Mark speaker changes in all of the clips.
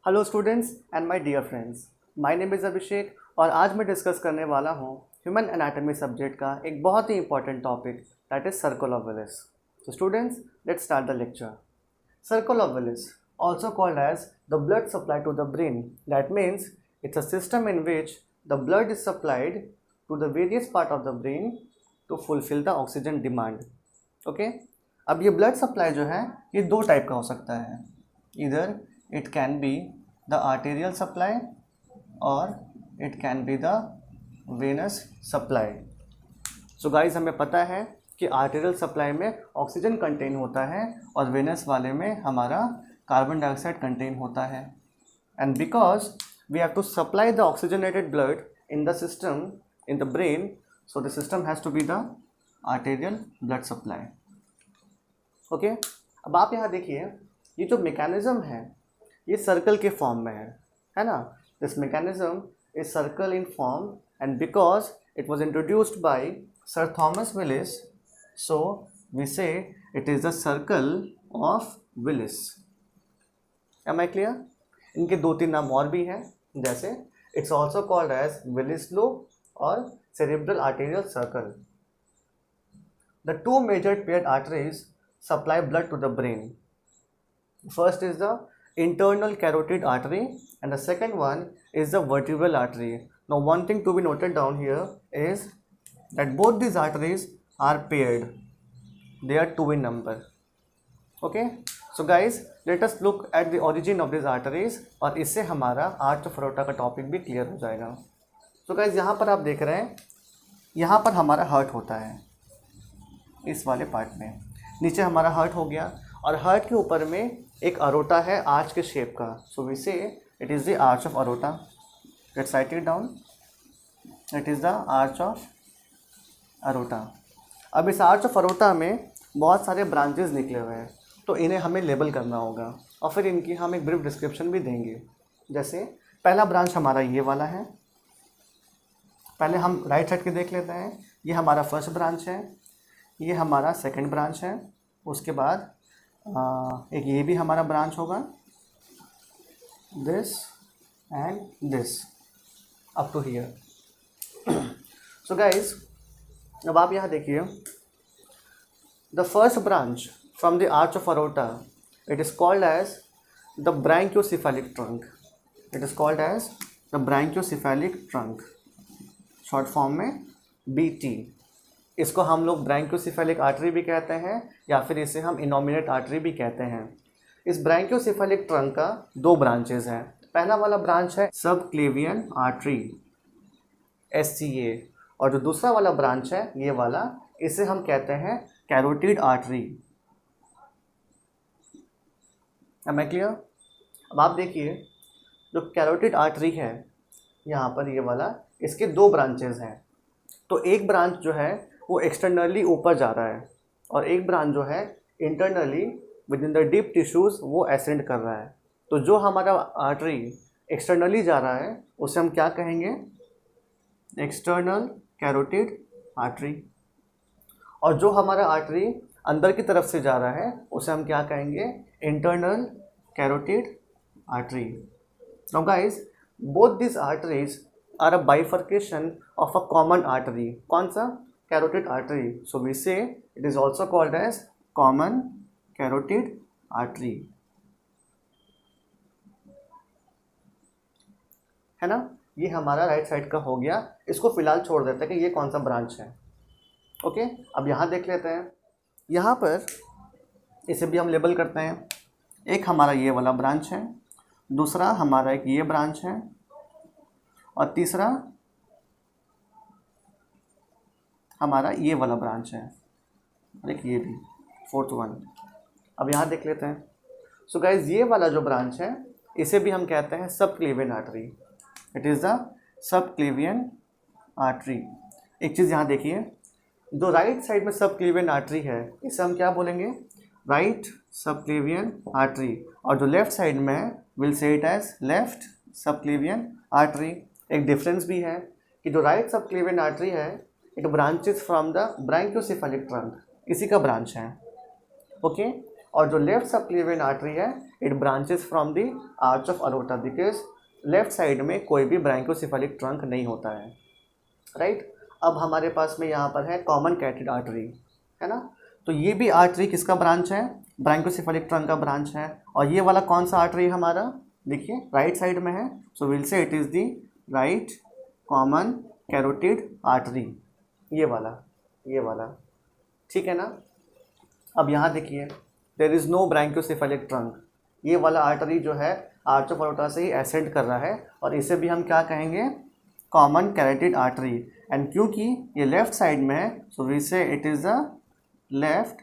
Speaker 1: Hello students and my dear friends, my name is Abhishek और आज मैं डिस्कस करने वाला हूँ ह्यूमन एनाटॉमी सब्जेक्ट का एक बहुत ही important topic that is circle of Willis. तो students, let's start the lecture. Circle of Willis, also called as the blood supply to the brain. That means it's a system in which the blood is supplied to the various part of the brain to fulfill the oxygen demand. Okay? अब ये blood supply जो है ये दो type का हो सकता है। Either it can be the arterial supply or it can be the venous supply. So guys, हमें पता है कि आर्टेरियल सप्लाई में ऑक्सीजन कंटेन होता है और वेनस वाले में हमारा कार्बन डाइऑक्साइड कंटेन होता है। And because we have to supply the oxygenated blood in the system in the brain, so the system has to be the arterial blood supply. Okay, अब आप यहाँ देखिए, ये जो मैकेनिज्म है ये सर्कल के फॉर्म में है ना। This mechanism is circle in form and because it was introduced by Sir Thomas Willis, so we say it is the circle of Willis. Am I clear? इनके दो तीन नाम और भी हैं, जैसे it's also called as Willis loop और cerebral arterial circle. The two major paired arteries supply blood to the brain. First is the internal carotid artery and the second one is the vertebral artery. Now one thing to be noted down here is that both these arteries are paired. They are two in number. Okay, so guys, let us look at the origin of these arteries और इससे हमारा arch of aorta का topic भी clear हो जाएगा। So guys, यहाँ पर आप देख रहे हैं, यहाँ पर हमारा हार्ट होता है इस वाले पार्ट में, नीचे हमारा हार्ट हो गया और हार्ट के ऊपर में एक अरोटा है आर्च के शेप का। So we say it is the arch of aorta. Let's write it down. It is the arch of aorta. अब इस आर्च ऑफ अरोटा में बहुत सारे ब्रांचेस निकले हुए हैं, तो इन्हें हमें लेबल करना होगा और फिर इनकी हम एक ब्रीफ डिस्क्रिप्शन भी देंगे। जैसे पहला ब्रांच हमारा ये वाला है, पहले हम राइट साइड के देख लेते हैं। ये हमारा फर्स्ट ब्रांच है, ये हमारा सेकंड ब्रांच है, उसके बाद एक ये भी हमारा ब्रांच होगा, this and this up to here. So guys, अब आप यहाँ देखिए, the first branch from the arch of aorta, it is called as the brachiocephalic trunk. It is called as the brachiocephalic trunk, short form में BT। इसको हम लोग ब्रैंकियोसेफेलिक artery भी कहते हैं या फिर इसे हम इनोमिनेट आर्टरी भी कहते हैं। इस ब्रैंकियोसेफेलिक ट्रंक का दो ब्रांचेज हैं। पहला वाला ब्रांच है सबक्लेवियन आर्टरी SCA, और जो दूसरा वाला ब्रांच है ये वाला, इसे हम कहते हैं carotid artery. Am I clear? अब आप देखिए, जो कैरोटिड आर्टरी है यहाँ पर ये वाला, इसके दो ब्रांचेस हैं। तो एक ब्रांच जो है वो एक्सटर्नली ऊपर जा रहा है और एक ब्रांच जो है internally with in the deep tissues वो एसेंड कर रहा है। तो जो हमारा आर्टरी एक्सटर्नली जा रहा है उसे हम क्या कहेंगे? External carotid artery. और जो हमारा आर्टरी अंदर की तरफ से जा रहा है उसे हम क्या कहेंगे? Internal carotid artery. Now guys, both this arteries are a bifurcation of a common artery. कौन सा? Carotid artery. So we say it is also called as common carotid artery, है ना। ये हमारा राइट साइड का हो गया, इसको फिलहाल छोड़ देते हैं कि ये कौन सा ब्रांच है। ओके, अब यहाँ देख लेते हैं। यहाँ पर इसे भी हम लेबल करते हैं। एक हमारा ये वाला ब्रांच है, दूसरा हमारा एक ये ब्रांच है और तीसरा हमारा ये वाला ब्रांच है और एक ये भी, फोर्थ वन। अब यहाँ देख लेते हैं। सो गाइज, ये वाला जो ब्रांच है इसे भी हम कहते हैं subclavian artery. It is the subclavian artery. एक चीज़ यहाँ देखिए, जो राइट साइड में सबक्लेवियन आर्टरी है इसे हम क्या बोलेंगे? Right subclavian artery. और जो लेफ्ट साइड में है will say it as left subclavian artery. एक डिफरेंस भी है कि जो राइट सबक्लेवियन आर्टरी है it branches from the brachiocephalic trunk, इसी का ब्रांच है। ओके, और जो लेफ्ट सबक्लेवियन आर्टरी है it branches from the arch of aorta, because left side में कोई भी ब्रांकोसेफेलिक ट्रंक नहीं होता है, राइट। अब हमारे पास में यहाँ पर है कॉमन कैरोटिड आर्टरी, है ना। तो ये भी आर्टरी किसका ब्रांच है, ब्रांकोसेफेलिक ट्रंक का ब्रांच है। और ये वाला कौन सा आर्टरी हमारा, देखिए राइट साइड में है, so will say it is the right common carotid artery, ये वाला, ठीक है ना। अब यहाँ देखिए देयर इज़ नो ब्रांकोसेफेलिक ट्रंक, ये वाला आर्टरी जो है आर्च ऑफ अरोटा से ही एसेंड कर रहा है और इसे भी हम क्या कहेंगे, कॉमन कैरोटिड आर्टरी। एंड क्योंकि ये लेफ्ट साइड में है so we say it is the left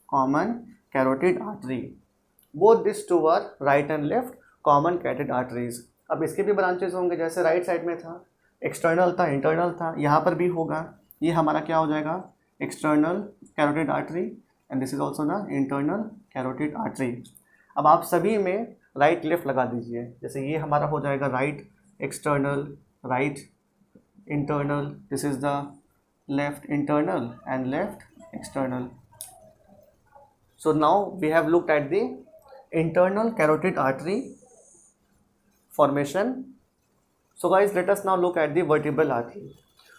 Speaker 1: common carotid artery. Both this two are right and left common carotid arteries. अब इसके भी ब्रांचेस होंगे, जैसे राइट साइड में था एक्सटर्नल था, इंटरनल था, यहाँ पर भी होगा, ये हमारा क्या हो जाएगा, external carotid artery and this is also the internal carotid artery. अब आप सभी में राइट लेफ्ट लगा दीजिए, जैसे ये हमारा हो जाएगा right external, right internal, this is the left internal and left external. So now we have looked at the internal carotid artery formation. So guys, let us now look at the vertebral artery.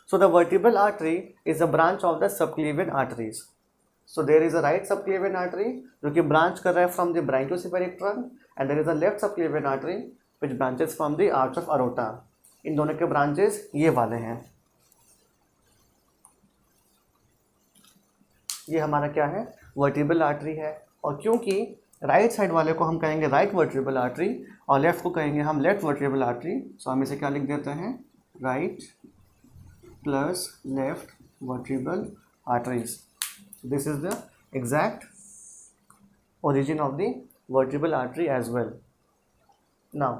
Speaker 1: So the vertebral artery is a branch of the subclavian arteries. So there is a right subclavian artery जो कि branch कर रहा है from the brachiocephalic trunk, and there is a left subclavian artery which branches from the arch of aorta. इन दोनों के branches ये वाले हैं, ये हमारा क्या है, वर्टिब्रल आर्टरी है। और क्योंकि राइट साइड वाले को हम कहेंगे राइट वर्टिब्रल आर्टरी और लेफ्ट को कहेंगे हम लेफ्ट वर्टिब्रल आर्टरी, सो हम इसे क्या लिख देते हैं, right plus left vertebral arteries. This is the exact origin of the vertebral artery as well. Now,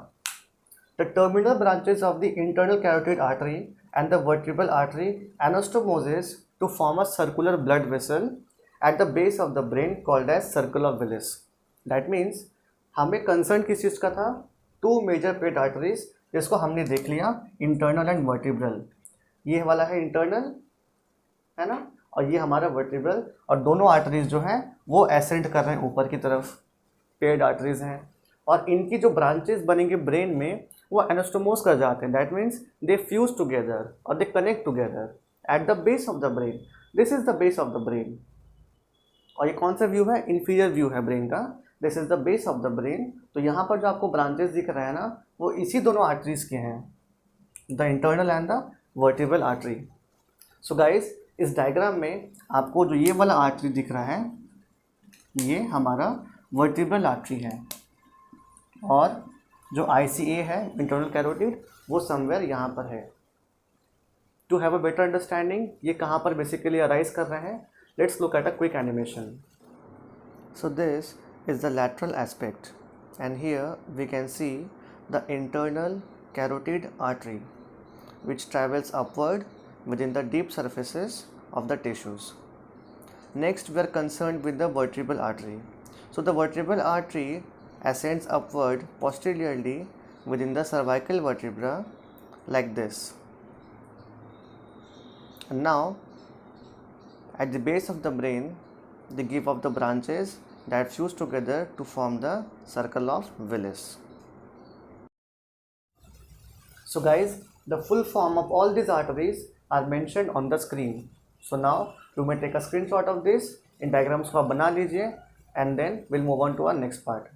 Speaker 1: the terminal branches of the internal carotid artery and the vertebral artery anastomoses to form a circular blood vessel at the base of the brain called as circle of Willis. That means हमें concern किस चीज़ का था, to major pet arteries जिसको हमने देख लिया, internal and vertebral. ये वाला है इंटरनल, है ना, और ये हमारा वर्टिब्रल, और दोनों आर्टरीज जो हैं वो एसेंड कर रहे हैं ऊपर की तरफ, पेड आर्टरीज हैं, और इनकी जो ब्रांचेस बनेंगे ब्रेन में वो एनास्टोमोस कर जाते हैं। That means they fuse together और they connect together at the base of the brain. This is the base of the brain. और ये कौन सा व्यू है, इंफीरियर व्यू है ब्रेन का। This is the base of the brain. तो यहाँ पर जो आपको ब्रांचेस दिख रहे हैं ना, वो इसी दोनों आर्टरीज के हैं, the internal and the vertebral artery. So guys, इस डायग्राम में आपको जो ये वाला आर्टरी दिख रहा है ये हमारा वर्टिब्रल आर्टरी है, और जो ICA है इंटरनल कैरोटिड वो समवेयर यहाँ पर है। To have a better understanding ये कहाँ पर बेसिकली अराइज कर रहे हैं, let's look at a quick animation. So this is the lateral aspect and here we can see the internal carotid artery which travels upward within the deep surfaces of the tissues. Next, we are concerned with the vertebral artery. So the vertebral artery ascends upward posteriorly within the cervical vertebra like this. And now, at the base of the brain, they give off the branches that fuse together to form the circle of Willis. So guys, the full form of all these arteries are mentioned on the screen. So now you may take a screenshot of this, in diagrams को आप बना लीजिए, and then we'll move on to our next part.